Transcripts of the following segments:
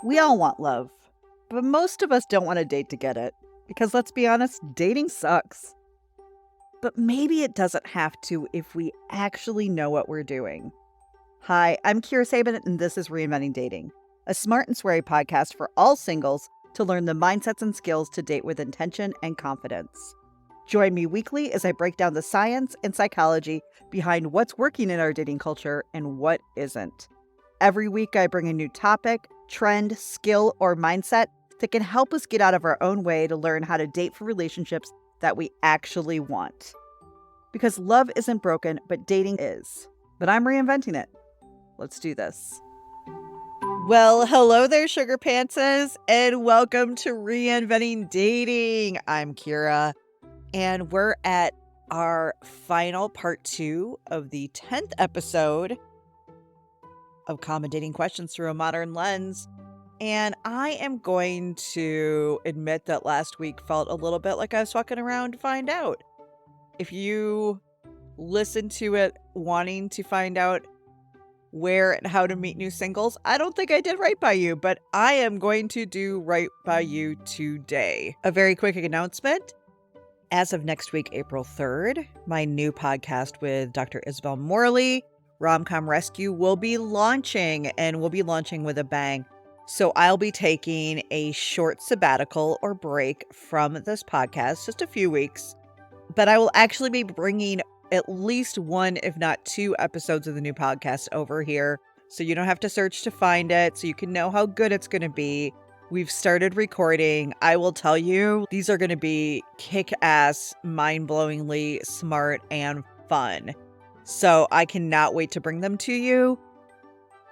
We all want love, but most of us don't want to date to get it. Because let's be honest, dating sucks. But maybe it doesn't have to if we actually know what we're doing. Hi, I'm Kira Sabin, and this is Reinventing Dating, a smart and sweary podcast for all singles to learn the mindsets and skills to date with intention and confidence. Join me weekly as I break down the science and psychology behind what's working in our dating culture and what isn't. Every week, I bring a new topic, trend, skill, or mindset that can help us get out of our own way to learn how to date for relationships that we actually want. Because love isn't broken, but dating is. But I'm reinventing it. Let's do this. Well, hello there, sugar pantses, and welcome to Reinventing Dating. I'm Kira, and we're at our final part 2 of the 10th episode of Common Dating Questions Through a Modern Lens. And I am going to admit that last week felt a little bit like I was fucking around to find out. If you listen to it wanting to find out where and how to meet new singles, I don't think I did right by you, but I am going to do right by you today. A very quick announcement. As of next week, April 3rd, my new podcast with Dr. Isabel Morley, Rom-Com Rescue, will be launching, and we'll be launching with a bang. So I'll be taking a short sabbatical or break from this podcast, just a few weeks, but I will actually be bringing at least one, if not two episodes of the new podcast over here. So you don't have to search to find it, so you can know how good it's going to be. We've started recording. I will tell you, these are going to be kick-ass, mind-blowingly smart and fun. So I cannot wait to bring them to you.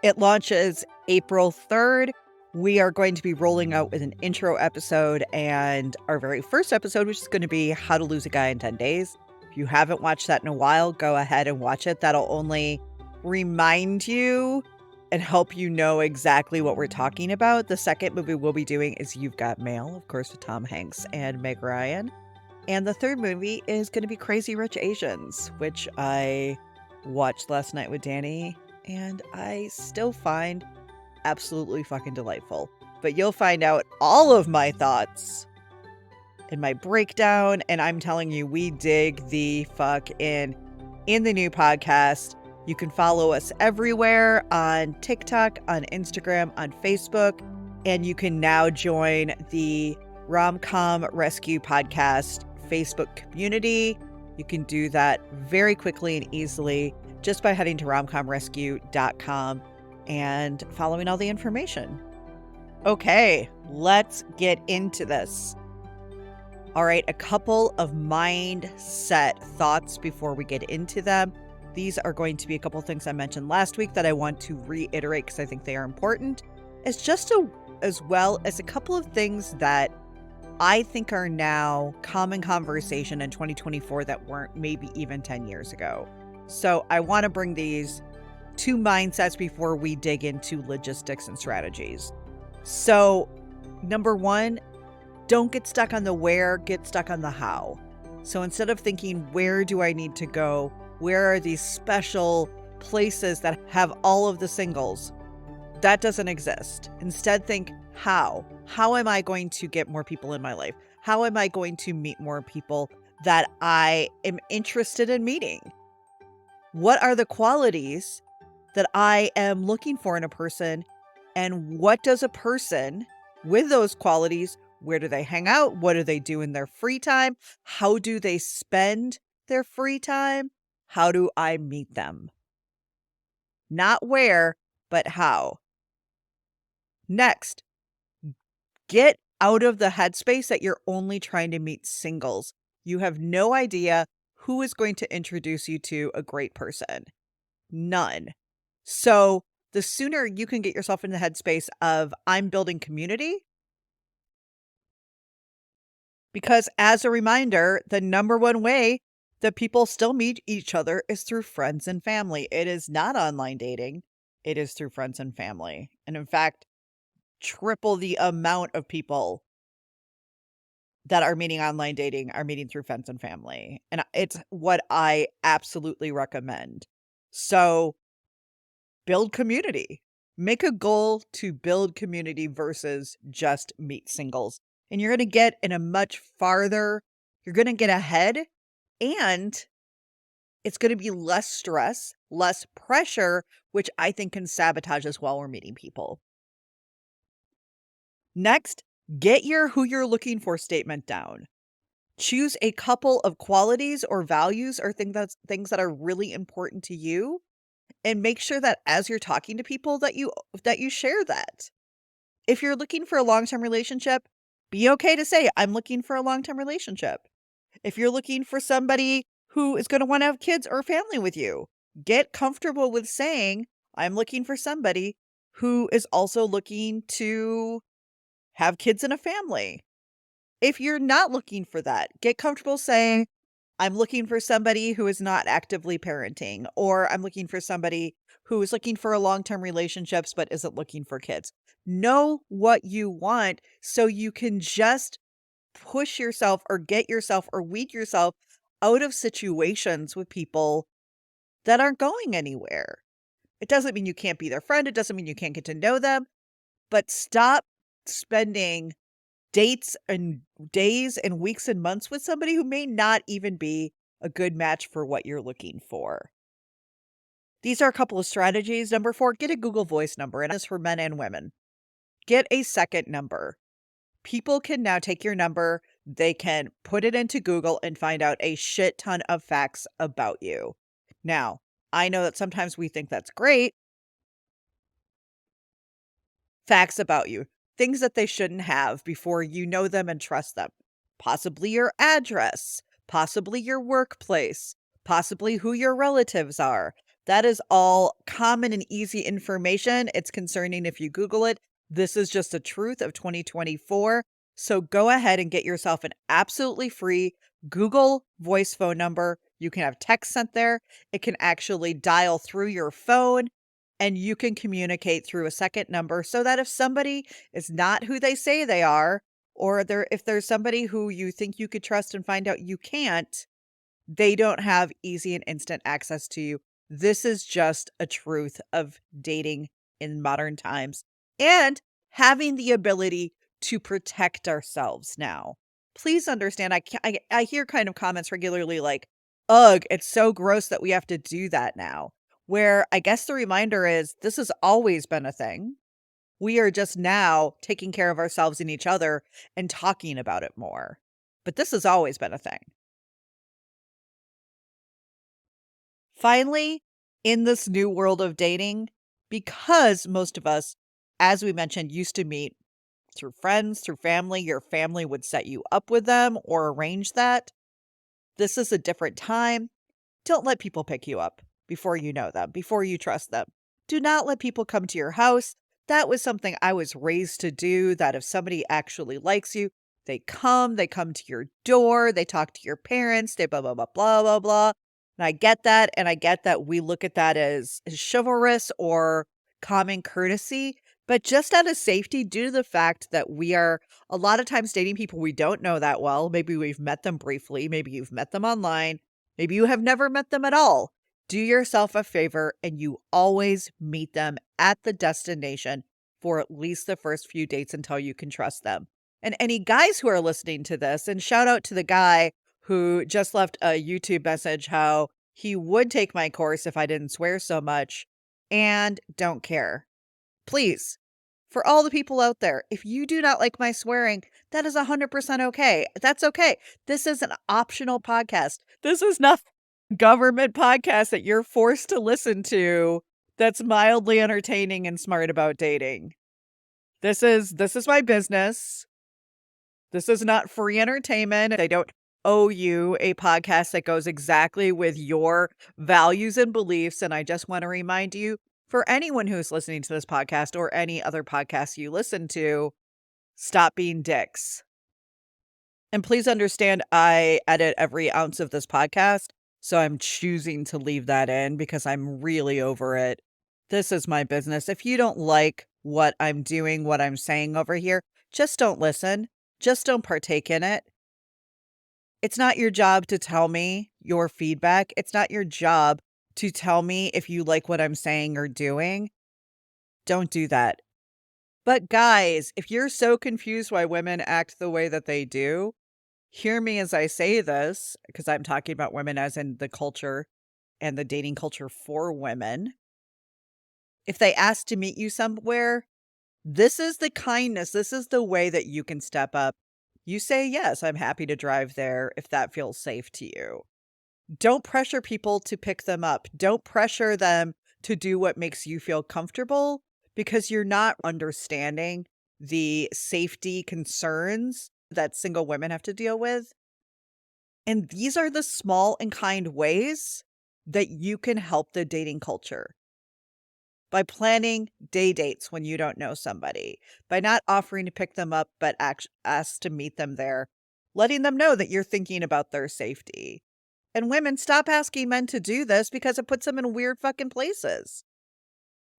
It launches April 3rd. We are going to be rolling out with an intro episode and our very first episode, which is going to be How to Lose a Guy in 10 Days. If you haven't watched that in a while, go ahead and watch it. That'll only remind you and help you know exactly what we're talking about. The second movie we'll be doing is You've Got Mail, of course, with Tom Hanks and Meg Ryan. And the third movie is going to be Crazy Rich Asians, which I watched last night with Danny, and I still find absolutely fucking delightful. But you'll find out all of my thoughts in my breakdown, and I'm telling you, we dig the fuck in the new podcast. You can follow us everywhere on TikTok, on Instagram, on Facebook, and you can now join the Rom-Com Rescue Podcast Facebook community. You can do that very quickly and easily just by heading to romcomrescue.com and following all the information. Okay, let's get into this. All right, a couple of mindset thoughts before we get into them. These are going to be a couple things I mentioned last week that I want to reiterate because I think they are important. It's just as well as a couple of things that I think are now common conversation in 2024 that weren't maybe even 10 years ago. So I want to bring these two mindsets before we dig into logistics and strategies. So number one, don't get stuck on the where, get stuck on the how. So instead of thinking, where do I need to go? Where are these special places that have all of the singles? That doesn't exist. Instead, think how. How am I going to get more people in my life? How am I going to meet more people that I am interested in meeting? What are the qualities that I am looking for in a person? And what does a person with those qualities, where do they hang out? What do they do in their free time? How do they spend their free time? How do I meet them? Not where, but how. Next, get out of the headspace that you're only trying to meet singles. You have no idea who is going to introduce you to a great person. None. So the sooner you can get yourself in the headspace of I'm building community, because as a reminder, the number one way that people still meet each other is through friends and family. It is not online dating. It is through friends and family. And in fact, triple the amount of people that are meeting online dating are meeting through friends and family. And it's what I absolutely recommend. So build community. Make a goal to build community versus just meet singles. And you're going to get in a much farther, you're going to get ahead, and it's going to be less stress, less pressure, which I think can sabotage us while we're meeting people. Next, get your who you're looking for statement down. Choose a couple of qualities or values or things that are really important to you, and make sure that as you're talking to people that you share that. If you're looking for a long-term relationship, be okay to say, "I'm looking for a long-term relationship." If you're looking for somebody who is gonna wanna have kids or family with you, get comfortable with saying, "I'm looking for somebody who is also looking to have kids and a family." If you're not looking for that, get comfortable saying, "I'm looking for somebody who is not actively parenting," or "I'm looking for somebody who is looking for a long-term relationships but isn't looking for kids." Know what you want so you can just push yourself or get yourself or weed yourself out of situations with people that aren't going anywhere. It doesn't mean you can't be their friend, it doesn't mean you can't get to know them, but stop spending dates and days and weeks and months with somebody who may not even be a good match for what you're looking for. These are a couple of strategies. Number 4, get a Google Voice number, and this is for men and women. Get a second number. People can now take your number, they can put it into Google and find out a shit ton of facts about you. Now, I know that sometimes we think that's great, facts about you, things that they shouldn't have before you know them and trust them. Possibly your address, possibly your workplace, possibly who your relatives are. That is all common and easy information. It's concerning if you Google it. This is just a truth of 2024. So go ahead and get yourself an absolutely free Google voice phone number. You can have text sent there. It can actually dial through your phone, and you can communicate through a second number so that if somebody is not who they say they are, or if there's somebody who you think you could trust and find out you can't, they don't have easy and instant access to you. This is just a truth of dating in modern times and having the ability to protect ourselves now. Please understand, I hear kind of comments regularly like, "Ugh, it's so gross that we have to do that now." Where I guess the reminder is this has always been a thing. We are just now taking care of ourselves and each other and talking about it more. But this has always been a thing. Finally, in this new world of dating, because most of us, as we mentioned, used to meet through friends, through family, your family would set you up with them or arrange that. This is a different time. Don't let people pick you up before you know them, before you trust them. Do not let people come to your house. That was something I was raised to do, that if somebody actually likes you, they come to your door, they talk to your parents, they blah, blah, blah, blah, blah, blah. And I get that. And I get that we look at that as chivalrous or common courtesy. But just out of safety, due to the fact that we are a lot of times dating people we don't know that well, maybe we've met them briefly, maybe you've met them online, maybe you have never met them at all. Do yourself a favor and you always meet them at the destination for at least the first few dates until you can trust them. And any guys who are listening to this, and shout out to the guy who just left a YouTube message how he would take my course if I didn't swear so much and don't care. Please, for all the people out there, if you do not like my swearing, that is 100% okay. That's okay. This is an optional podcast. This is not government podcast that you're forced to listen to that's mildly entertaining and smart about dating. This is my business. This is not free entertainment. I don't owe you a podcast that goes exactly with your values and beliefs. And I just want to remind you, for anyone who's listening to this podcast or any other podcast you listen to, stop being dicks. And please understand, I edit every ounce of this podcast, so I'm choosing to leave that in because I'm really over it. This is my business. If you don't like what I'm doing, what I'm saying over here, just don't listen. Just don't partake in it. It's not your job to tell me your feedback. It's not your job to tell me if you like what I'm saying or doing. Don't do that. But guys, if you're so confused why women act the way that they do, hear me as I say this, because I'm talking about women as in the culture and the dating culture for women. If they ask to meet you somewhere, this is the kindness, this is the way that you can step up. You say, "Yes, I'm happy to drive there if that feels safe to you." Don't pressure people to pick them up. Don't pressure them to do what makes you feel comfortable because you're not understanding the safety concerns that single women have to deal with. And these are the small and kind ways that you can help the dating culture by planning day dates when you don't know somebody, by not offering to pick them up, but ask to meet them there, letting them know that you're thinking about their safety. And women, stop asking men to do this because it puts them in weird fucking places.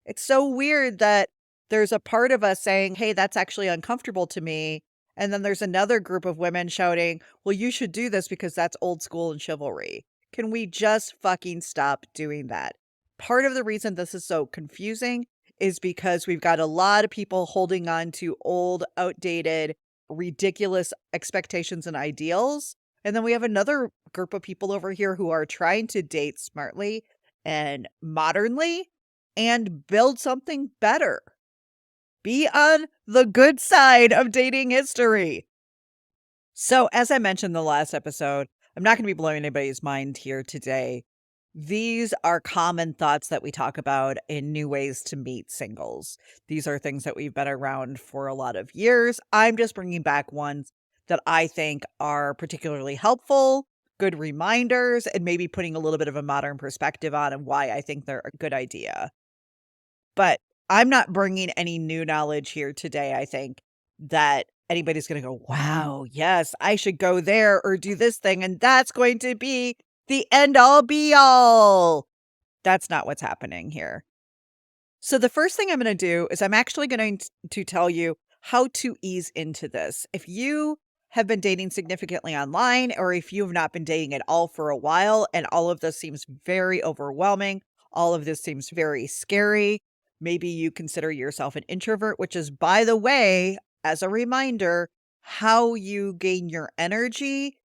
It's so weird that there's a part of us saying, "Hey, that's actually uncomfortable to me." And then there's another group of women shouting, "Well, you should do this because that's old school and chivalry." Can we just fucking stop doing that? Part of the reason this is so confusing is because we've got a lot of people holding on to old, outdated, ridiculous expectations and ideals. And then we have another group of people over here who are trying to date smartly and modernly and build something better. Be on the good side of dating history. So, as I mentioned in the last episode, I'm not going to be blowing anybody's mind here today. These are common thoughts that we talk about in new ways to meet singles. These are things that we've been around for a lot of years. I'm just bringing back ones that I think are particularly helpful, good reminders, and maybe putting a little bit of a modern perspective on and why I think they're a good idea. But I'm not bringing any new knowledge here today, I think, that anybody's gonna go, "Wow, yes, I should go there or do this thing, and that's going to be the end all be all." That's not what's happening here. So the first thing I'm gonna do is I'm actually going to tell you how to ease into this. If you have been dating significantly online, or if you have not been dating at all for a while, and all of this seems very overwhelming, all of this seems very scary, maybe you consider yourself an introvert, which is, by the way, as a reminder, how you gain your energy.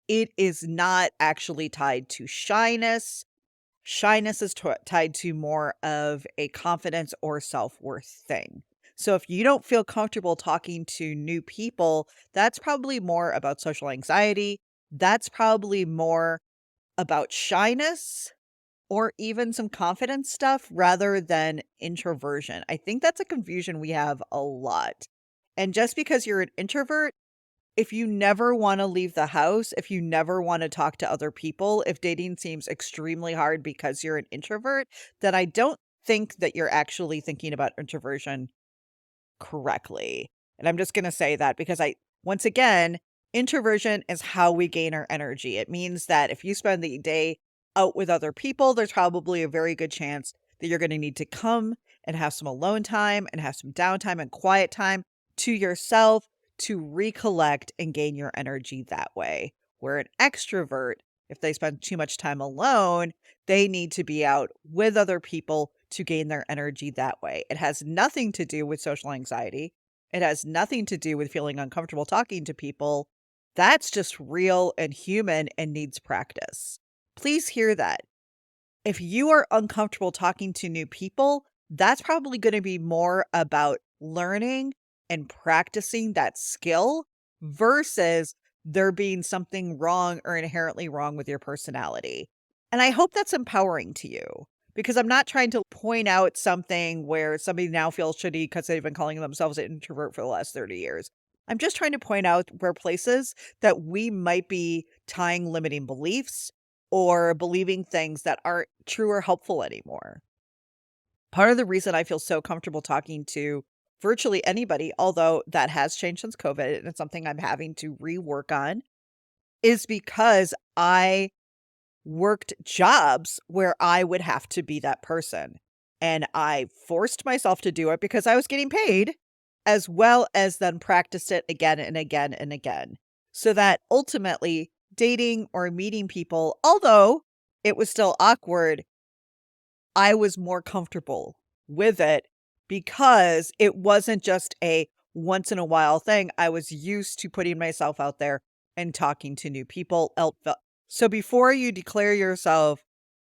It is not actually tied to shyness. Shyness is tied to more of a confidence or self-worth thing. So if you don't feel comfortable talking to new people, that's probably more about social anxiety. That's probably more about shyness or even some confidence stuff rather than introversion. I think that's a confusion we have a lot. And just because you're an introvert, if you never wanna leave the house, if you never wanna talk to other people, if dating seems extremely hard because you're an introvert, then I don't think that you're actually thinking about introversion correctly. And I'm just gonna say that because once again, introversion is how we gain our energy. It means that if you spend the day out with other people, there's probably a very good chance that you're gonna need to come and have some alone time and have some downtime and quiet time to yourself to recollect and gain your energy that way. Where an extrovert, if they spend too much time alone, they need to be out with other people to gain their energy that way. It has nothing to do with social anxiety. It has nothing to do with feeling uncomfortable talking to people. That's just real and human and needs practice. Please hear that. If you are uncomfortable talking to new people, that's probably going to be more about learning and practicing that skill versus there being something wrong or inherently wrong with your personality. And I hope that's empowering to you because I'm not trying to point out something where somebody now feels shitty because they've been calling themselves an introvert for the last 30 years. I'm just trying to point out where places that we might be tying limiting beliefs or believing things that aren't true or helpful anymore. Part of the reason I feel so comfortable talking to virtually anybody, although that has changed since COVID and it's something I'm having to rework on, is because I worked jobs where I would have to be that person. And I forced myself to do it because I was getting paid, as well as then practiced it again and again and again. So that ultimately dating or meeting people, although it was still awkward, I was more comfortable with it because it wasn't just a once in a while thing. I was used to putting myself out there and talking to new people. So before you declare yourself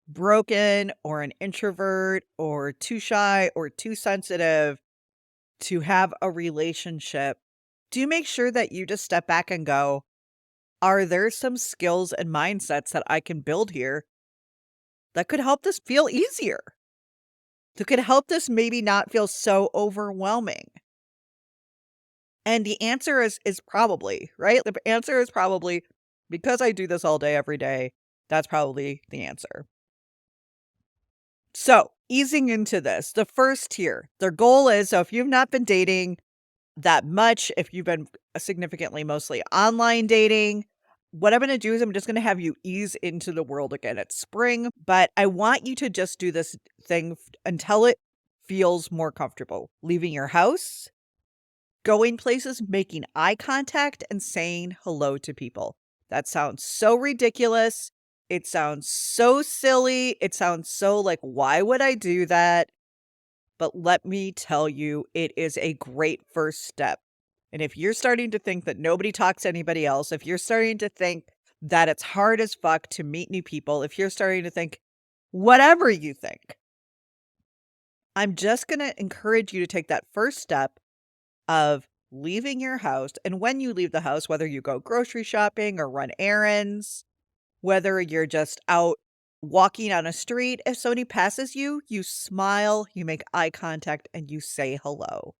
broken or an introvert or too shy or too sensitive to have a relationship, do make sure that you just step back and go, are there some skills and mindsets that I can build here that could help this feel easier? That could help this maybe not feel so overwhelming? And the answer is probably, right? The answer is probably because I do this all day, every day. That's probably the answer. So, easing into this, the first tier, their goal is so if you've not been dating that much, if you've been significantly mostly online dating, what I'm going to do is I'm just going to have you ease into the world again. It's spring, but I want you to just do this thing until it feels more comfortable. Leaving your house, going places, making eye contact, and saying hello to people. That sounds so ridiculous. It sounds so silly. It sounds so like, why would I do that? But let me tell you, it is a great first step. And if you're starting to think that nobody talks to anybody else, if you're starting to think that it's hard as fuck to meet new people, if you're starting to think whatever you think, I'm just going to encourage you to take that first step of leaving your house. And when you leave the house, whether you go grocery shopping or run errands, whether you're just out walking on a street, if somebody passes you, you smile, you make eye contact, and you say hello.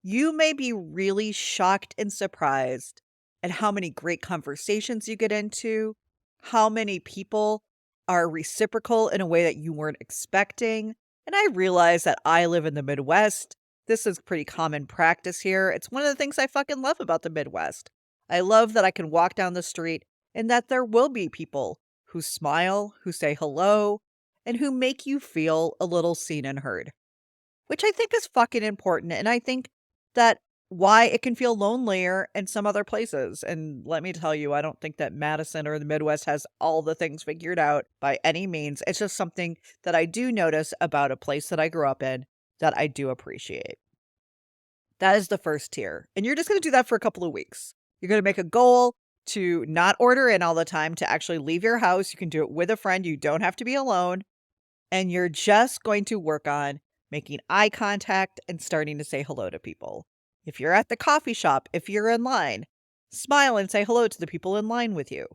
You may be really shocked and surprised at how many great conversations you get into, how many people are reciprocal in a way that you weren't expecting. And I realize that I live in the Midwest. This is pretty common practice here. It's one of the things I fucking love about the Midwest. I love that I can walk down the street and that there will be people who smile, who say hello, and who make you feel a little seen and heard, which I think is fucking important. And I think that why it can feel lonelier in some other places. And let me tell you, I don't think that Madison or the Midwest has all the things figured out by any means. It's just something that I do notice about a place that I grew up in that I do appreciate. That is the first tier. And you're just going to do that for a couple of weeks. You're going to make a goal to not order in all the time, to actually leave your house. You can do it with a friend. You don't have to be alone. And you're just going to work on making eye contact and starting to say hello to people. If you're at the coffee shop, if you're in line, smile and say hello to the people in line with you.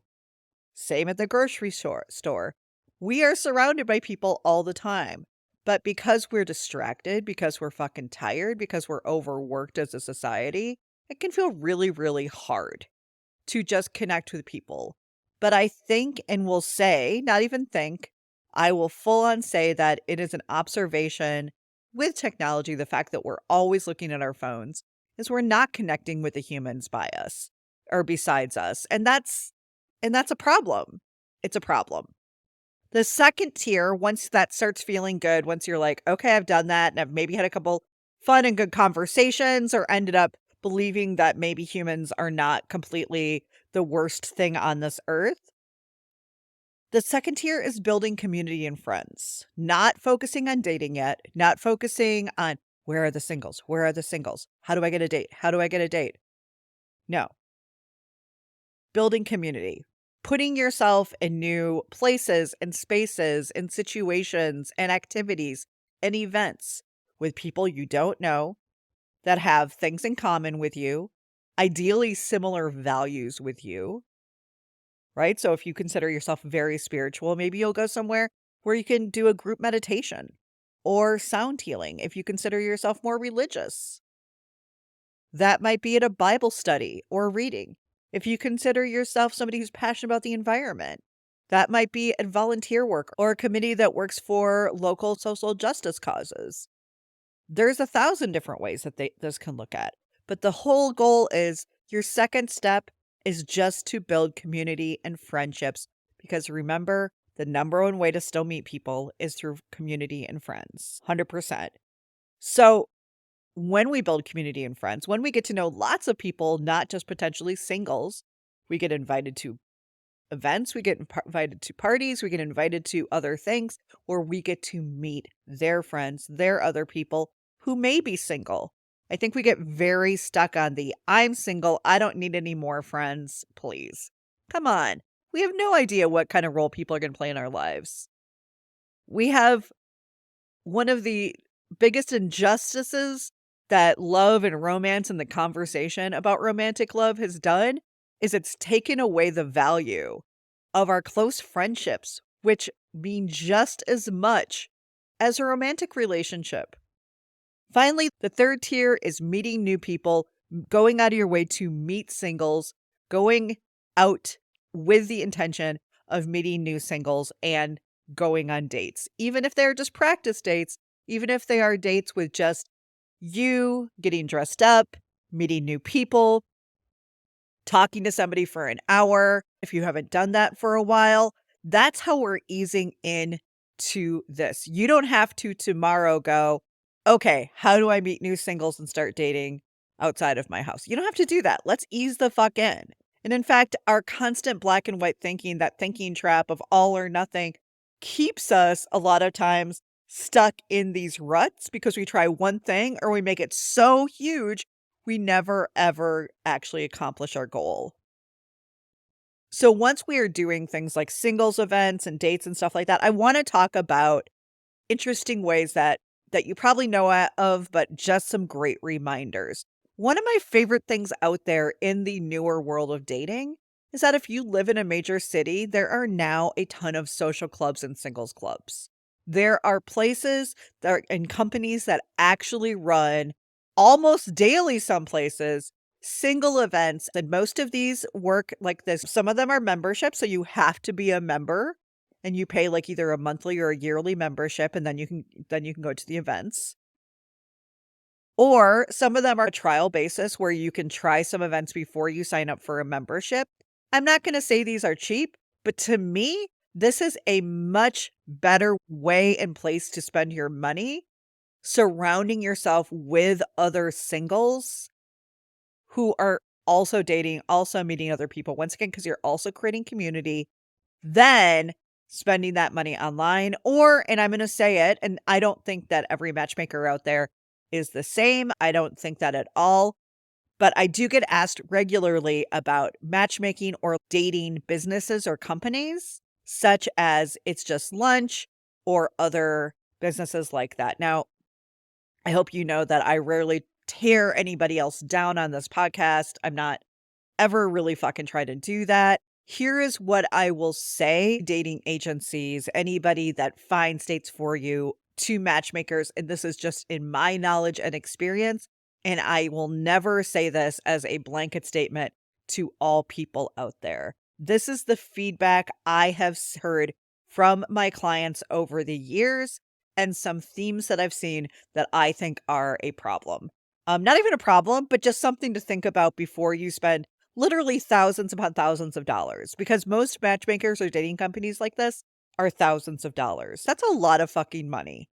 Same at the grocery store. We are surrounded by people all the time. But because we're distracted, because we're fucking tired, because we're overworked as a society, it can feel really, really hard to just connect with people. But I think and will say, not even think, I will full on say that it is an observation with technology, the fact that we're always looking at our phones, is we're not connecting with the humans by us or besides us. And that's a problem. It's a problem. The second tier, once that starts feeling good, once you're like, okay, I've done that and I've maybe had a couple fun and good conversations or ended up believing that maybe humans are not completely the worst thing on this earth. The second tier is building community and friends, not focusing on dating yet, not focusing on where are the singles? Where are the singles? How do I get a date? How do I get a date? No. Building community, putting yourself in new places and spaces and situations and activities and events with people you don't know that have things in common with you, ideally similar values with you, right? So if you consider yourself very spiritual, maybe you'll go somewhere where you can do a group meditation or sound healing. If you consider yourself more religious, that might be at a Bible study or reading. If you consider yourself somebody who's passionate about the environment, that might be at volunteer work or a committee that works for local social justice causes. There's 1,000 different ways that this can look at. But the whole goal is your second step is just to build community and friendships. Because remember, the number one way to still meet people is through community and friends. 100%. So when we build community and friends, when we get to know lots of people, not just potentially singles, we get invited to events, we get invited to parties, we get invited to other things where we get to meet their friends, their other people, who may be single. I think we get very stuck on the I'm single, I don't need any more friends, please. Come on. We have no idea what kind of role people are going to play in our lives. We have one of the biggest injustices that love and romance and the conversation about romantic love has done is it's taken away the value of our close friendships, which mean just as much as a romantic relationship. Finally, the third tier is meeting new people, going out of your way to meet singles, going out with the intention of meeting new singles and going on dates. Even if they're just practice dates, even if they are dates with just you getting dressed up, meeting new people, talking to somebody for an hour. If you haven't done that for a while, that's how we're easing in to this. You don't have to tomorrow go, okay, how do I meet new singles and start dating outside of my house? You don't have to do that. Let's ease the fuck in. And in fact, our constant black and white thinking, that thinking trap of all or nothing, keeps us a lot of times stuck in these ruts because we try one thing or we make it so huge we never ever actually accomplish our goal. So once we are doing things like singles events and dates and stuff like that, I want to talk about interesting ways that you probably know of, but just some great reminders. One of my favorite things out there in the newer world of dating is that if you live in a major city, there are now a ton of social clubs and singles clubs. There are places and companies that actually run almost daily, some places, single events. And most of these work like this. Some of them are membership, so you have to be a member and you pay like either a monthly or a yearly membership, and then you can go to the events. Or some of them are a trial basis where you can try some events before you sign up for a membership. I'm not going to say these are cheap, but to me, this is a much better way and place to spend your money, surrounding yourself with other singles who are also dating, also meeting other people. Once again, because you're also creating community, then spending that money online. Or, and I'm going to say it, and I don't think that every matchmaker out there is the same. I don't think that at all. But I do get asked regularly about matchmaking or dating businesses or companies, such as It's Just Lunch or other businesses like that. Now, I hope you know that I rarely tear anybody else down on this podcast. I'm not ever really fucking try to do that. Here is what I will say: dating agencies, anybody that finds dates for you, to matchmakers, and this is just in my knowledge and experience, and I will never say this as a blanket statement to all people out there. This is the feedback I have heard from my clients over the years and some themes that I've seen that I think are a problem. Not even a problem, but just something to think about before you spend literally thousands upon thousands of dollars, because most matchmakers or dating companies like this are thousands of dollars. That's a lot of fucking money.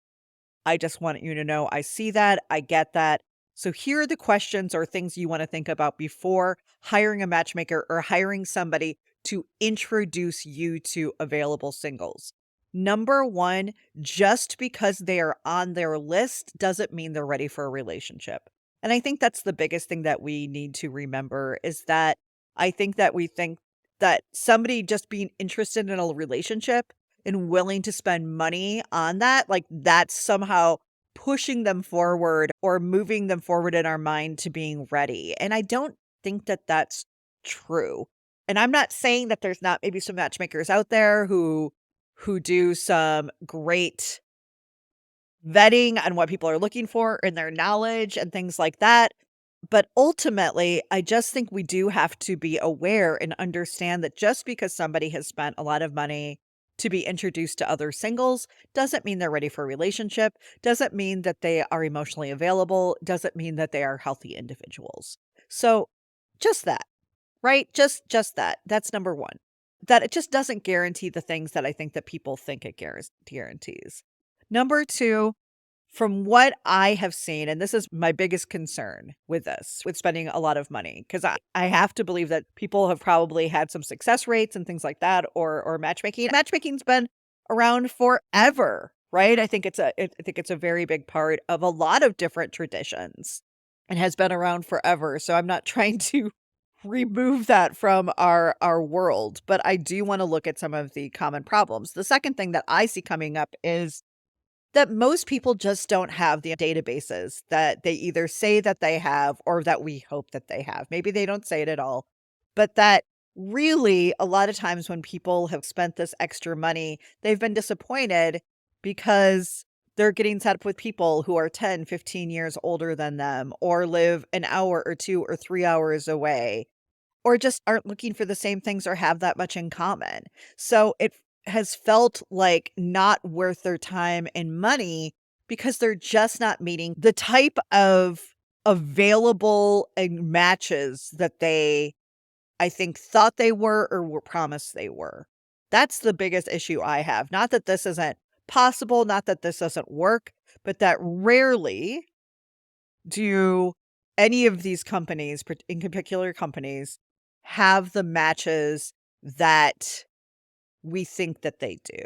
I just want you to know I see that, I get that. So here are the questions or things you want to think about before hiring a matchmaker or hiring somebody to introduce you to available singles. Number one, just because they are on their list doesn't mean they're ready for a relationship. And I think that's the biggest thing that we need to remember is that I think that we think that somebody just being interested in a relationship and willing to spend money on that, like that's somehow pushing them forward or moving them forward in our mind to being ready. And I don't think that that's true. And I'm not saying that there's not maybe some matchmakers out there who do some great vetting on what people are looking for and their knowledge and things like that. But ultimately, I just think we do have to be aware and understand that just because somebody has spent a lot of money to be introduced to other singles doesn't mean they're ready for a relationship, doesn't mean that they are emotionally available, doesn't mean that they are healthy individuals. So just that, right? Just that. That's number one. That it just doesn't guarantee the things that I think that people think it guarantees. Number two, from what I have seen, and this is my biggest concern with this, with spending a lot of money, because I have to believe that people have probably had some success rates and things like that, or matchmaking. Matchmaking's been around forever, right? I think it's a very big part of a lot of different traditions and has been around forever. So I'm not trying to remove that from our world, but I do want to look at some of the common problems. The second thing that I see coming up is that most people just don't have the databases that they either say that they have or that we hope that they have. Maybe they don't say it at all, but that really a lot of times when people have spent this extra money, they've been disappointed because they're getting set up with people who are 10, 15 years older than them or live an hour or 2 or 3 hours away or just aren't looking for the same things or have that much in common. So it has felt like not worth their time and money because they're just not meeting the type of available and matches that they, I think, thought they were or were promised they were. That's the biggest issue I have. Not that this isn't possible, not that this doesn't work, but that rarely do any of these companies, in particular companies, have the matches that we think that they do.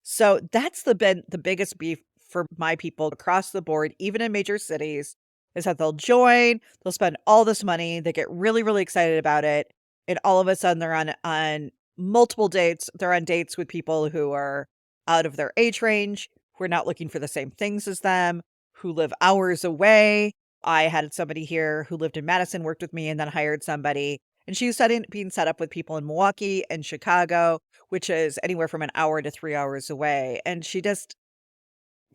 So that's been the biggest beef for my people across the board, even in major cities, is that they'll join, they'll spend all this money, they get really, really excited about it, and all of a sudden they're on multiple dates. They're on dates with people who are out of their age range, who are not looking for the same things as them, who live hours away. I had somebody here who lived in Madison, worked with me, and then hired somebody. And she was being set up with people in Milwaukee and Chicago, which is anywhere from an hour to 3 hours away, and she just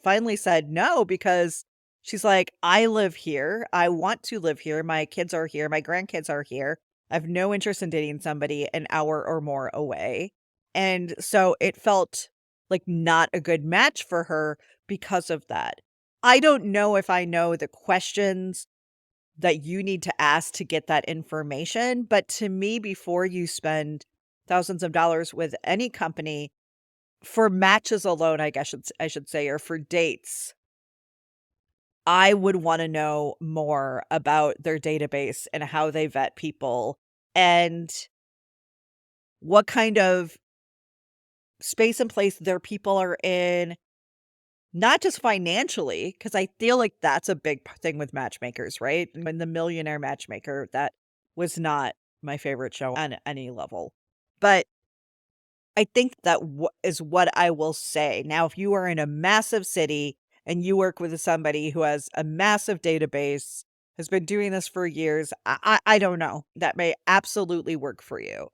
finally said no because she's like, "I live here, I want to live here, my kids are here, my grandkids are here. I have no interest in dating somebody an hour or more away." And so it felt like not a good match for her because of that. I don't know if I know the questions that you need to ask to get that information, but to me, before you spend thousands of dollars with any company for matches alone, I should say, or for dates, I would wanna know more about their database and how they vet people and what kind of space and place their people are in, not just financially, because I feel like that's a big thing with matchmakers, right? When The Millionaire Matchmaker, that was not my favorite show on any level. But I think that is what I will say. Now, if you are in a massive city and you work with somebody who has a massive database, has been doing this for years, I don't know. That may absolutely work for you.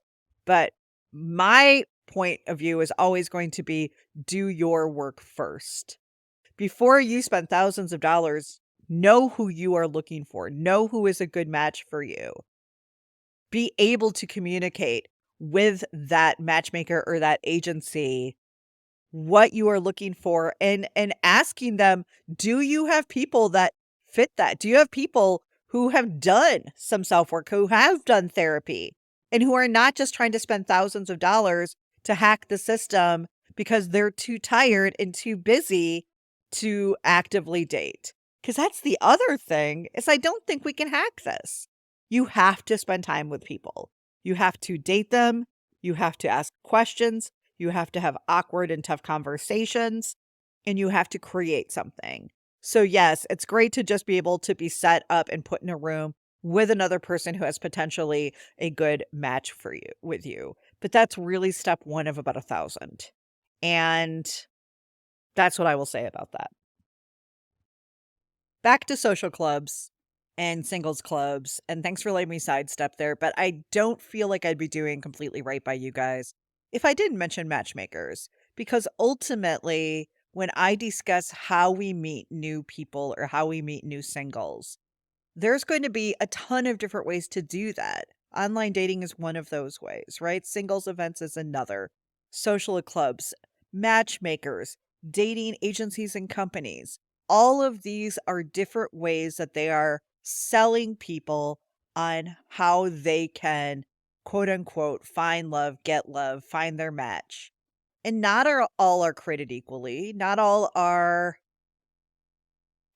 But my point of view is always going to be do your work first. Before you spend thousands of dollars, know who you are looking for, know who is a good match for you. Be able to communicate with that matchmaker or that agency what you are looking for and asking them, do you have people that fit that? Do you have people who have done some self-work, who have done therapy, and who are not just trying to spend thousands of dollars to hack the system because they're too tired and too busy to actively date? Because that's the other thing is I don't think we can hack this. You have to spend time with people. You have to date them. You have to ask questions. You have to have awkward and tough conversations, and you have to create something. So, yes, it's great to just be able to be set up and put in a room with another person who has potentially a good match for you with you. But that's really step one of about 1,000. And that's what I will say about that. Back to social clubs and singles clubs, and thanks for letting me sidestep there, but I don't feel like I'd be doing completely right by you guys if I didn't mention matchmakers, because ultimately, when I discuss how we meet new people or how we meet new singles, there's going to be a ton of different ways to do that. Online dating is one of those ways, right? Singles events is another. Social clubs, matchmakers, dating agencies and companies. All of these are different ways that they are selling people on how they can, quote unquote, find love, find their match. And not all are created equally. Not all are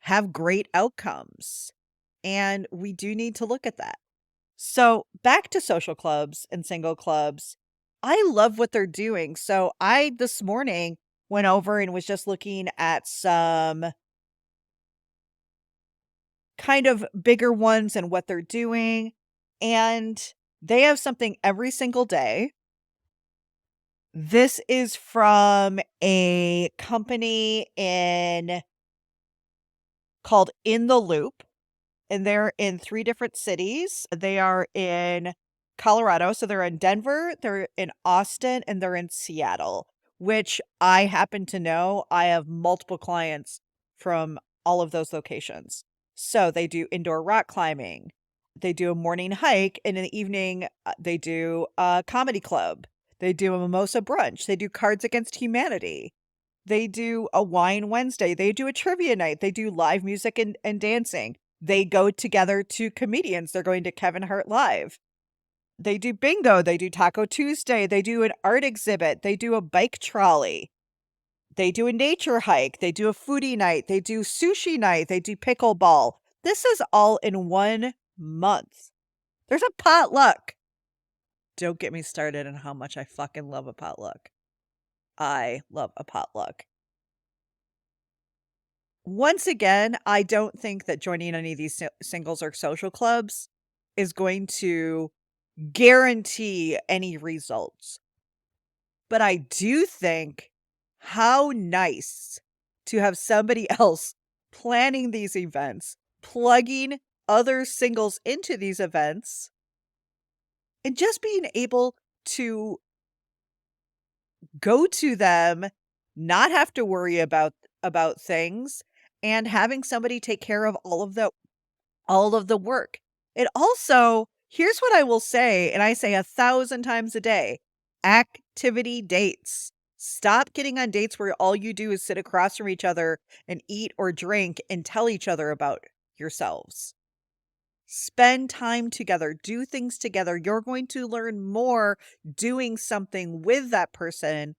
have great outcomes. And we do need to look at that. So, back to social clubs and single clubs. I love what they're doing. So, I this morning went over and was just looking at some kind of bigger ones and what they're doing, and they have something every single day. This is from a company in called In the Loop, and they're in 3 different cities. They are in Colorado, so they're in Denver, they're in Austin, and they're in Seattle, which I happen to know. I have multiple clients from all of those locations. So they do indoor rock climbing, they do a morning hike, and in the evening, they do a comedy club, they do a mimosa brunch, they do Cards Against Humanity. They do a wine Wednesday, they do a trivia night, they do live music and dancing. They go together to comedians, they're going to Kevin Hart Live. They do bingo, they do Taco Tuesday, they do an art exhibit, they do a bike trolley, they do a nature hike, they do a foodie night, they do sushi night, they do pickleball. This is all in 1 month. There's a potluck. Don't get me started on how much I fucking love a potluck. I love a potluck. Once again, I don't think that joining any of these singles or social clubs is going to guarantee any results. But I do think how nice to have somebody else planning these events, plugging other singles into these events, and just being able to go to them, not have to worry about things, and having somebody take care of all of the work. It also, here's what I will say, and I say 1,000 times a day: activity dates. Stop getting on dates where all you do is sit across from each other and eat or drink and tell each other about yourselves. Spend time together, do things together. You're going to learn more doing something with that person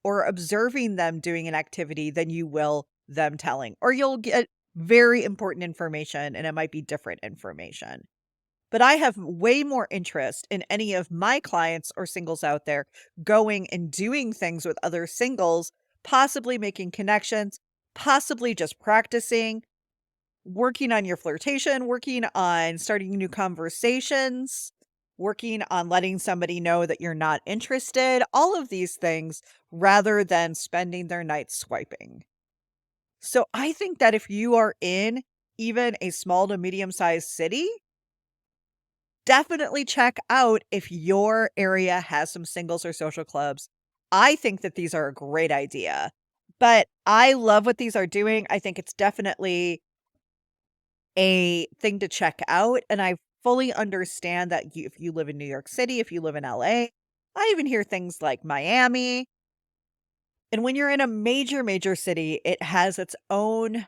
or observing them doing an activity than you will them telling. Or you'll get very important information and it might be different information. But I have way more interest in any of my clients or singles out there going and doing things with other singles, possibly making connections, possibly just practicing, working on your flirtation, working on starting new conversations, working on letting somebody know that you're not interested, all of these things rather than spending their night swiping. So I think that if you are in even a small to medium sized city, definitely check out if your area has some singles or social clubs. I think that these are a great idea, but I love what these are doing. I think it's definitely a thing to check out, and I fully understand that if you live in New York City, if you live in LA, I even hear things like Miami. And when you're in a major city, it has its own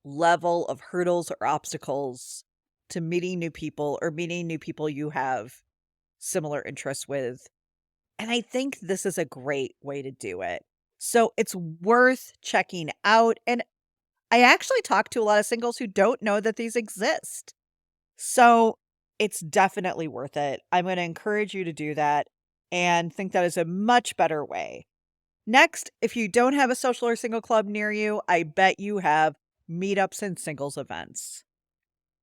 level of hurdles or obstacles to meeting new people or meeting new people you have similar interests with. And I think this is a great way to do it. So it's worth checking out. And I actually talk to a lot of singles who don't know that these exist. So it's definitely worth it. I'm going to encourage you to do that and think that is a much better way. Next, if you don't have a social or single club near you, I bet you have meetups and singles events.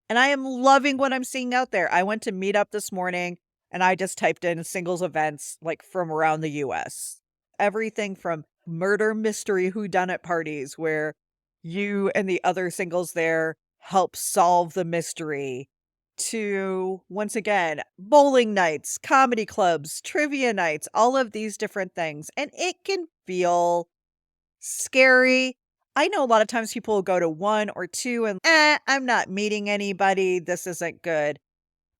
And I am loving what I'm seeing out there. I went to Meetup this morning and I just typed in singles events like from around the US. Everything from murder mystery whodunit parties where you and the other singles there help solve the mystery to, once again, bowling nights, comedy clubs, trivia nights, all of these different things. And it can feel scary. I know a lot of times people will go to 1 or 2 and, I'm not meeting anybody. This isn't good.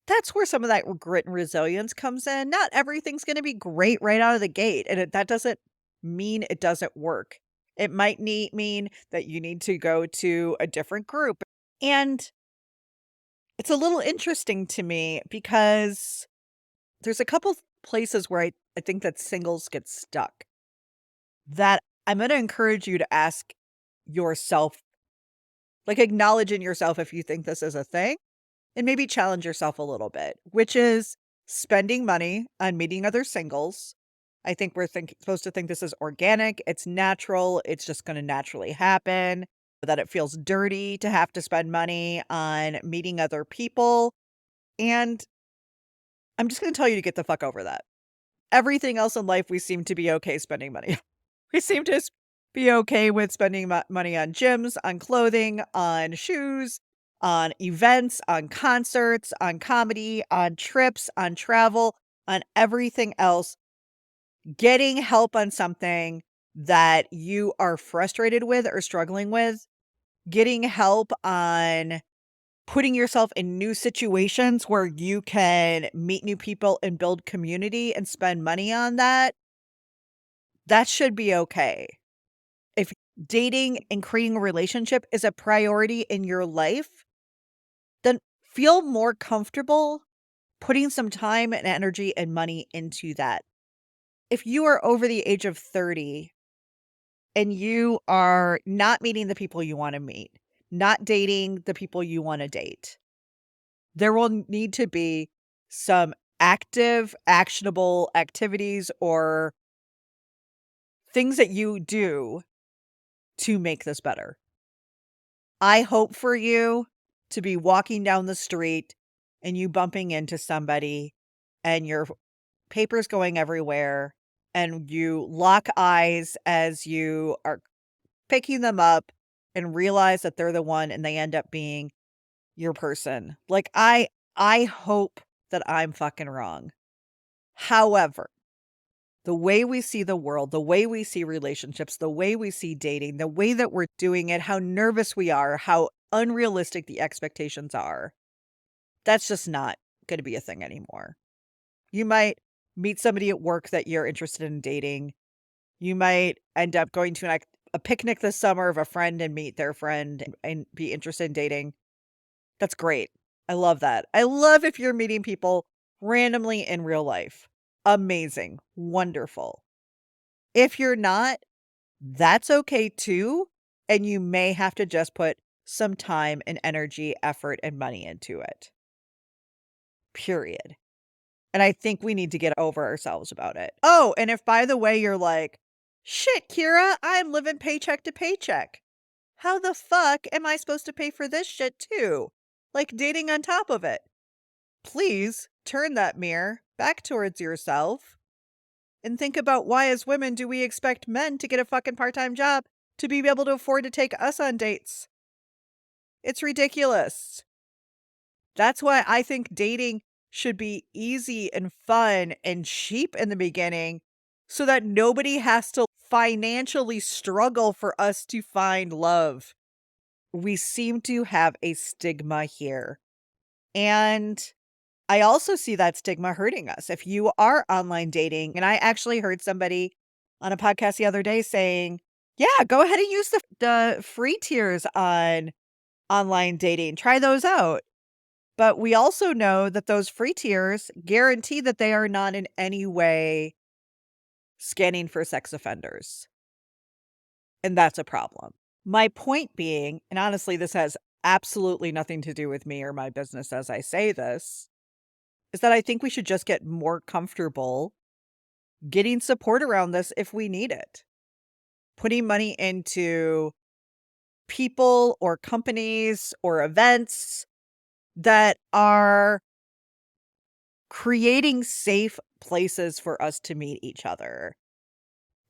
That's where some of that grit and resilience comes in. Not everything's going to be great right out of the gate. And that doesn't mean it doesn't work. It might mean that you need to go to a different group. And it's a little interesting to me because there's a couple places where I think that singles get stuck that I'm going to encourage you to ask yourself, like acknowledge in yourself if you think this is a thing and maybe challenge yourself a little bit, which is spending money on meeting other singles I think we're supposed to think this is organic, it's natural, it's just gonna naturally happen, that it feels dirty to have to spend money on meeting other people, and I'm just gonna tell you to get the fuck over that. Everything else in life, we seem to be okay spending money. We seem to be okay with spending money on gyms, on clothing, on shoes, on events, on concerts, on comedy, on trips, on travel, on everything else. Getting help on something that you are frustrated with or struggling with, getting help on putting yourself in new situations where you can meet new people and build community and spend money on that, that should be okay. If dating and creating a relationship is a priority in your life, then feel more comfortable putting some time and energy and money into that. If you are over the age of 30 and you are not meeting the people you wanna meet, not dating the people you wanna date, there will need to be some active, actionable activities or things that you do to make this better. I hope for you to be walking down the street and you bumping into somebody and your papers going everywhere and you lock eyes as you are picking them up and realize that they're the one and they end up being your person. Like, I hope that I'm fucking wrong. However, the way we see the world, the way we see relationships, the way we see dating, the way that we're doing it, how nervous we are, how unrealistic the expectations are, that's just not gonna be a thing anymore. You might meet somebody at work that you're interested in dating. You might end up going to a picnic this summer of a friend and meet their friend and be interested in dating. That's great. I love that. I love if you're meeting people randomly in real life. Amazing. Wonderful. If you're not, that's okay too, and you may have to just put some time and energy, effort, and money into it. Period. And I think we need to get over ourselves about it. Oh, and if by the way you're like, "Shit, Kira, I'm living paycheck to paycheck. How the fuck am I supposed to pay for this shit too?" Like dating on top of it. Please turn that mirror back towards yourself and think about why as women do we expect men to get a fucking part-time job to be able to afford to take us on dates? It's ridiculous. That's why I think dating should be easy and fun and cheap in the beginning so that nobody has to financially struggle for us to find love. We seem to have a stigma here. And I also see that stigma hurting us. If you are online dating, and I actually heard somebody on a podcast the other day saying, "Yeah, go ahead and use the free tiers on online dating. Try those out." But we also know that those free tiers guarantee that they are not in any way scanning for sex offenders, and that's a problem. My point being, and honestly, this has absolutely nothing to do with me or my business as I say this, is that I think we should just get more comfortable getting support around this if we need it. Putting money into people or companies or events that are creating safe places for us to meet each other.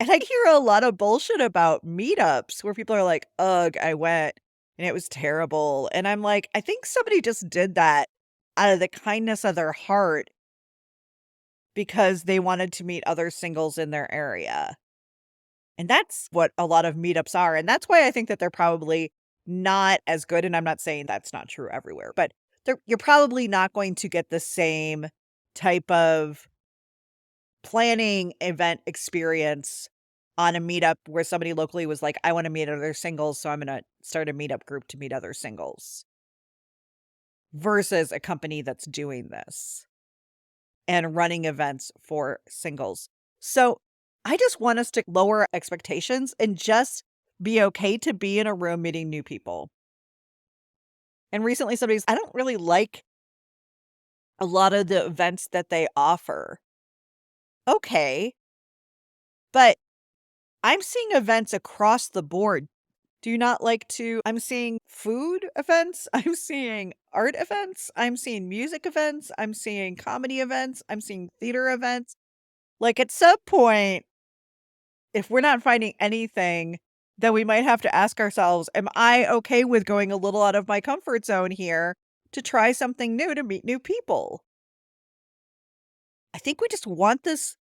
And I hear a lot of bullshit about meetups where people are like, "Ugh, I went and it was terrible." And I'm like, I think somebody just did that out of the kindness of their heart because they wanted to meet other singles in their area. And that's what a lot of meetups are. And that's why I think that they're probably not as good. And I'm not saying that's not true everywhere, but you're probably not going to get the same type of planning event experience on a meetup where somebody locally was like, I want to meet other singles, so I'm going to start a meetup group to meet other singles versus a company that's doing this and running events for singles. So I just want us to lower expectations and just be okay to be in a room meeting new people. And recently somebody's, I don't really like a lot of the events that they offer. Okay. But I'm seeing events across the board. Do you not like to I'm seeing food events, I'm seeing art events, I'm seeing music events, I'm seeing comedy events, I'm seeing theater events. Like, at some point, if we're not finding anything, then we might have to ask ourselves, "Am I okay with going a little out of my comfort zone here to try something new to meet new people?" I think we just want this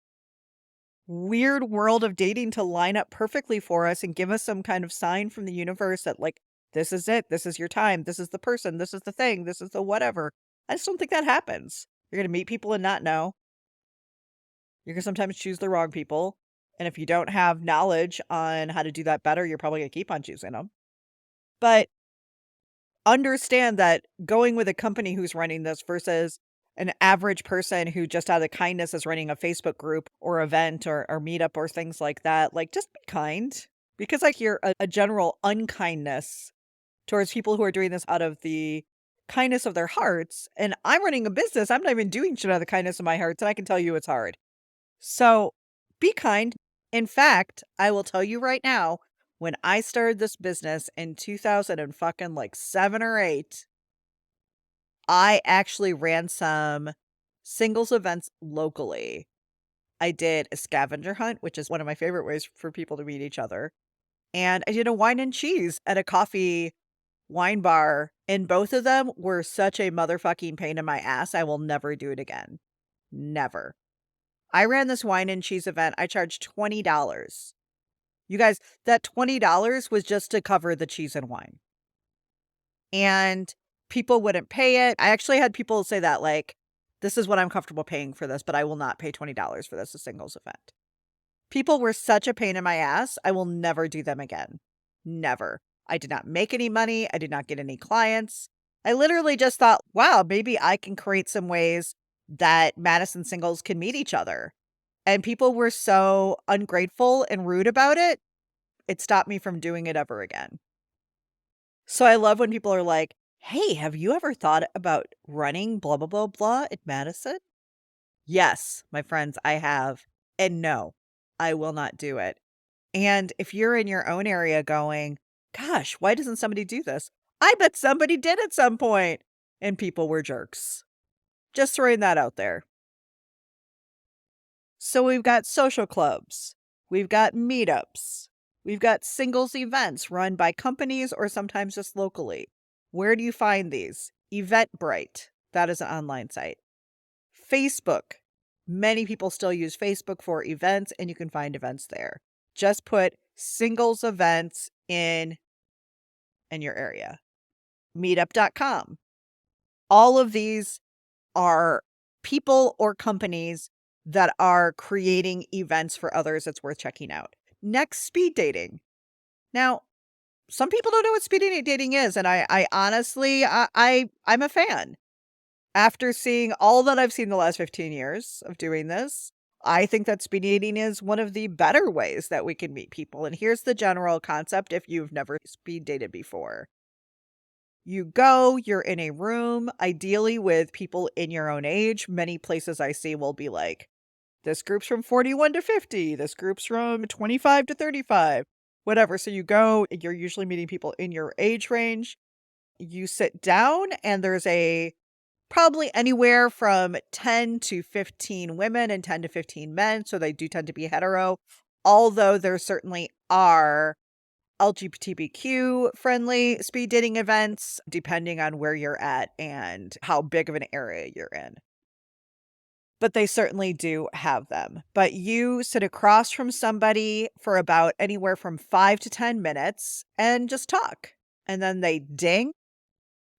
weird world of dating to line up perfectly for us and give us some kind of sign from the universe that, like, this is it, this is your time, this is the person, this is the thing, this is the whatever. I just don't think that happens. You're gonna meet people and not know. You're gonna sometimes choose the wrong people. And if you don't have knowledge on how to do that better, you're probably gonna keep on choosing them. But understand that going with a company who's running this versus an average person who just out of kindness is running a Facebook group or event or meetup or things like that, like, just be kind. Because I hear a general unkindness towards people who are doing this out of the kindness of their hearts. And I'm running a business. I'm not even doing shit out of the kindness of my heart. And I can tell you it's hard. So be kind. In fact, I will tell you right now, when I started this business in 2000 and fucking like 7 or 8, I actually ran some singles events locally. I did a scavenger hunt, which is one of my favorite ways for people to meet each other. And I did a wine and cheese at a coffee wine bar. And both of them were such a motherfucking pain in my ass. I will never do it again. Never. I ran this wine and cheese event. I charged $20. You guys, that $20 was just to cover the cheese and wine. And people wouldn't pay it. I actually had people say that, like, this is what I'm comfortable paying for this, but I will not pay $20 for this, a singles event. People were such a pain in my ass. I will never do them again. Never. I did not make any money. I did not get any clients. I literally just thought, wow, maybe I can create some ways that Madison singles can meet each other. And people were so ungrateful and rude about it. It stopped me from doing it ever again. So I love when people are like, "Hey, have you ever thought about running blah, blah, blah, blah at Madison?" Yes, my friends, I have. And no, I will not do it. And if you're in your own area going, "Gosh, why doesn't somebody do this?" I bet somebody did at some point, and people were jerks. Just throwing that out there. So we've got social clubs, we've got meetups, we've got singles events run by companies or sometimes just locally. Where do you find these? Eventbrite, that is an online site. Facebook, many people still use Facebook for events, and you can find events there. Just put singles events in your area. Meetup.com. All of these are people or companies that are creating events for others that's worth checking out. Next, speed dating. Now, some people don't know what speed dating is, and I honestly, I'm a fan. After seeing all that I've seen the last 15 years of doing this, I think that speed dating is one of the better ways that we can meet people. And here's the general concept if you've never speed dated before. You go, you're in a room, ideally with people in your own age. Many places I see will be like, this group's from 41 to 50, this group's from 25 to 35, whatever. So you go, you're usually meeting people in your age range. You sit down, and there's probably anywhere from 10 to 15 women and 10 to 15 men. So they do tend to be hetero, although there certainly are LGBTQ friendly speed dating events, depending on where you're at and how big of an area you're in. But they certainly do have them. But you sit across from somebody for about anywhere from 5 to 10 minutes and just talk. And then they ding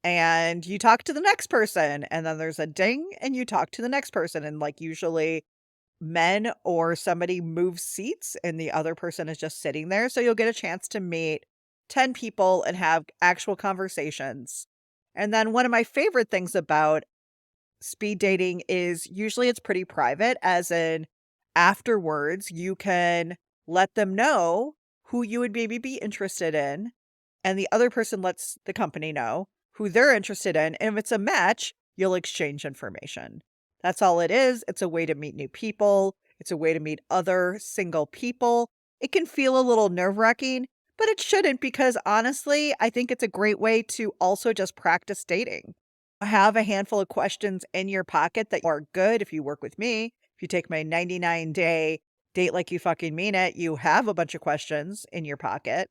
and you talk to the next person. And then there's a ding and you talk to the next person. And like usually men or somebody moves seats and the other person is just sitting there. So you'll get a chance to meet 10 people and have actual conversations. And then one of my favorite things about speed dating is usually it's pretty private, as in afterwards, you can let them know who you would maybe be interested in. And the other person lets the company know who they're interested in. And if it's a match, you'll exchange information. That's all it is. It's a way to meet new people. It's a way to meet other single people. It can feel a little nerve-wracking, but it shouldn't because honestly, I think it's a great way to also just practice dating. Have a handful of questions in your pocket that are good if you work with me. If you take my 99-day date like you fucking mean it, you have a bunch of questions in your pocket.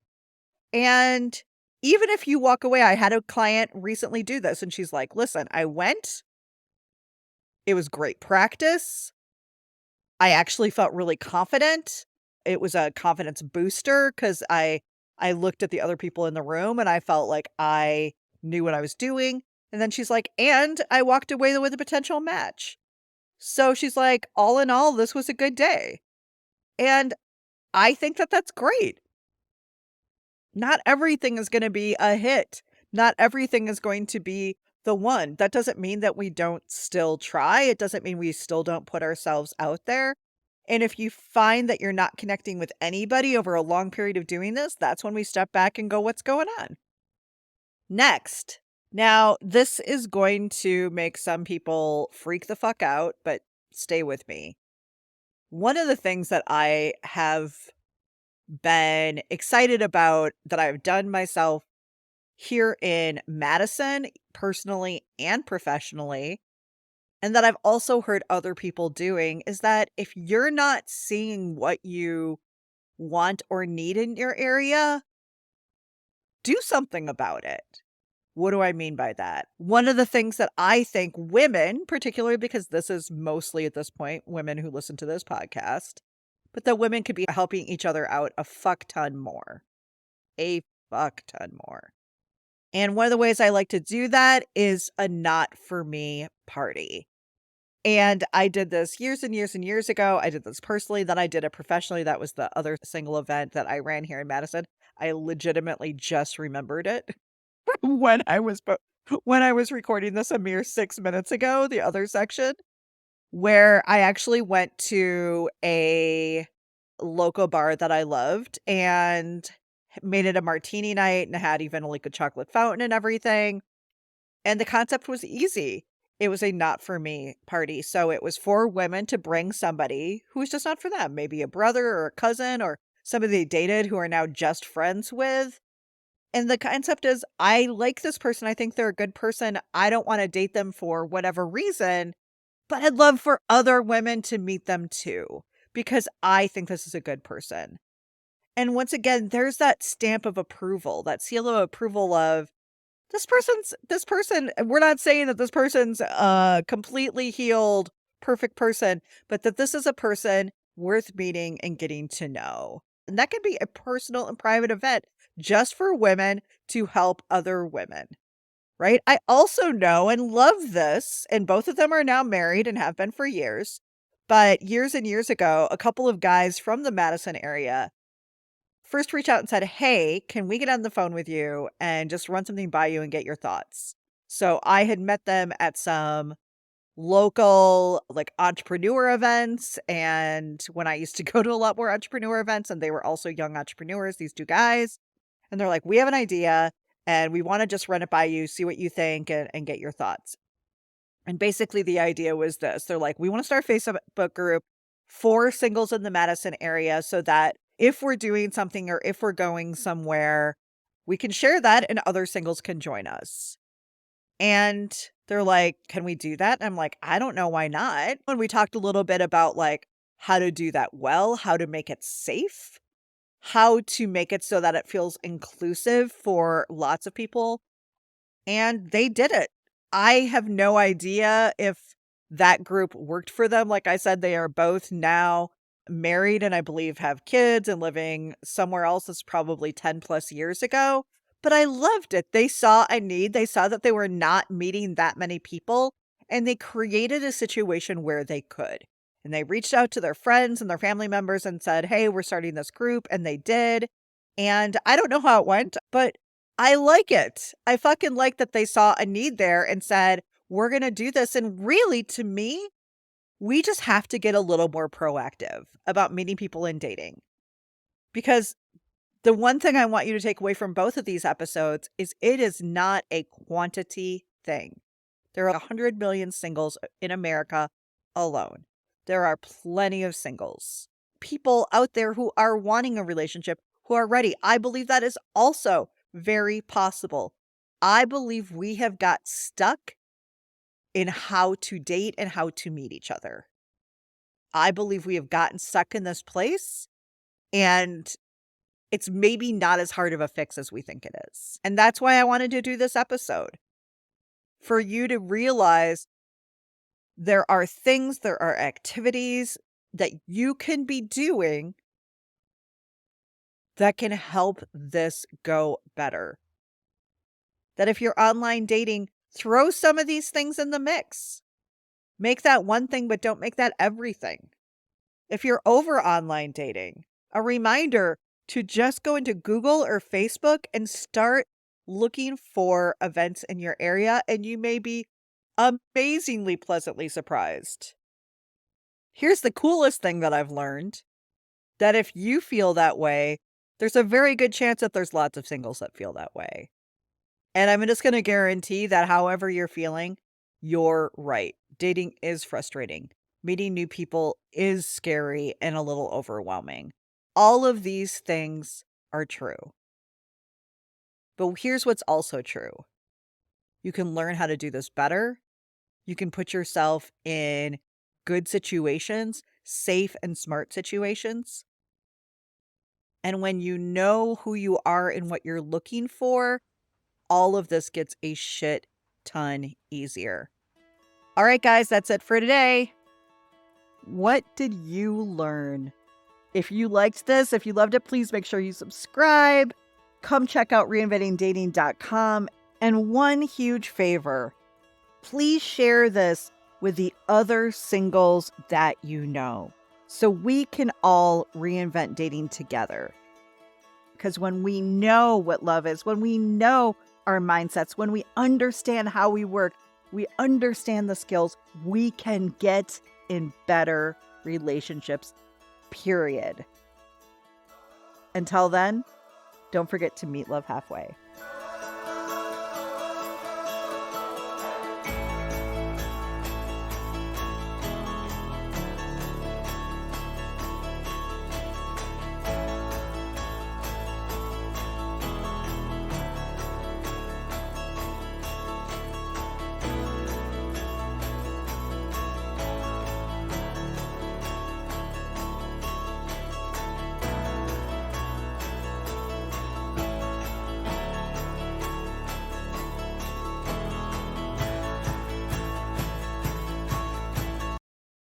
And even if you walk away, I had a client recently do this and she's like, "Listen, I went, it was great practice. I actually felt really confident. It was a confidence booster because I looked at the other people in the room and I felt like I knew what I was doing." And then she's like, "And I walked away with a potential match." So she's like, "All in all, this was a good day." And I think that that's great. Not everything is gonna be a hit. Not everything is going to be the one. That doesn't mean that we don't still try. It doesn't mean we still don't put ourselves out there. And if you find that you're not connecting with anybody over a long period of doing this, that's when we step back and go, "What's going on?" Next. Now, this is going to make some people freak the fuck out, but stay with me. One of the things that I have been excited about that I've done myself here in Madison, personally and professionally, and that I've also heard other people doing is that if you're not seeing what you want or need in your area, do something about it. What do I mean by that? One of the things that I think women, particularly because this is mostly at this point women who listen to this podcast, but that women could be helping each other out a fuck ton more. A fuck ton more. And one of the ways I like to do that is a not for me party. And I did this years and years and years ago. I did this personally, then I did it professionally. That was the other single event that I ran here in Madison. I legitimately just remembered it when when I was recording this a mere 6 minutes ago, the other section, where I actually went to a local bar that I loved and made it a martini night and had even like a chocolate fountain and everything. And the concept was easy. It was a not for me party. So it was for women to bring somebody who's just not for them, maybe a brother or a cousin or somebody they dated who are now just friends with. And the concept is I like this person. I think they're a good person. I don't want to date them for whatever reason, but I'd love for other women to meet them too, because I think this is a good person. And once again, there's that stamp of approval, that seal of approval of this person, we're not saying that this person's a completely healed, perfect person, but that this is a person worth meeting and getting to know. And that can be a personal and private event just for women to help other women, right? I also know and love this, and both of them are now married and have been for years. But years and years ago, a couple of guys from the Madison area first reached out and said, "Hey, can we get on the phone with you and just run something by you and get your thoughts?" So I had met them at some local like entrepreneur events. And when I used to go to a lot more entrepreneur events, and they were also young entrepreneurs, these two guys, and they're like, "We have an idea and we want to just run it by you, see what you think and get your thoughts." And basically the idea was this. They're like, "We want to start a Facebook group for singles in the Madison area so that if we're doing something or if we're going somewhere, we can share that and other singles can join us." And they're like, "Can we do that?" And I'm like, "I don't know why not." And we talked a little bit about like how to do that well, how to make it safe, how to make it so that it feels inclusive for lots of people. And they did it. I have no idea if that group worked for them. Like I said, they are both now married and I believe have kids and living somewhere else that's probably 10 plus years ago. But I loved it. They saw a need. They saw that they were not meeting that many people and they created a situation where they could. And they reached out to their friends and their family members and said, "Hey, we're starting this group." And they did. And I don't know how it went, but I like it. I fucking like that they saw a need there and said, "We're gonna do this." And really, to me, we just have to get a little more proactive about meeting people and dating. Because the one thing I want you to take away from both of these episodes is it is not a quantity thing. There are 100 million singles in America alone. There are plenty of singles, people out there who are wanting a relationship, who are ready. I believe that is also very possible. I believe we have got stuck in how to date and how to meet each other. I believe we have gotten stuck in this place, and it's maybe not as hard of a fix as we think it is. And that's why I wanted to do this episode, for you to realize there are things, there are activities that you can be doing that can help this go better. That if you're online dating, throw some of these things in the mix. Make that one thing, but don't make that everything. If you're over online dating, a reminder to just go into Google or Facebook and start looking for events in your area, and you may be amazingly pleasantly surprised. Here's the coolest thing that I've learned, that if you feel that way, there's a very good chance that there's lots of singles that feel that way. And I'm just going to guarantee that however you're feeling, you're right. Dating is frustrating. Meeting new people is scary and a little overwhelming. All of these things are true. But here's what's also true. You can learn how to do this better. You can put yourself in good situations, safe and smart situations. And when you know who you are and what you're looking for, all of this gets a shit ton easier. All right, guys, that's it for today. What did you learn? If you liked this, if you loved it, please make sure you subscribe. Come check out reinventingdating.com. And one huge favor, please share this with the other singles that you know, so we can all reinvent dating together. Because when we know what love is, when we know our mindsets, when we understand how we work, we understand the skills, we can get in better relationships, period. Until then, don't forget to meet love halfway.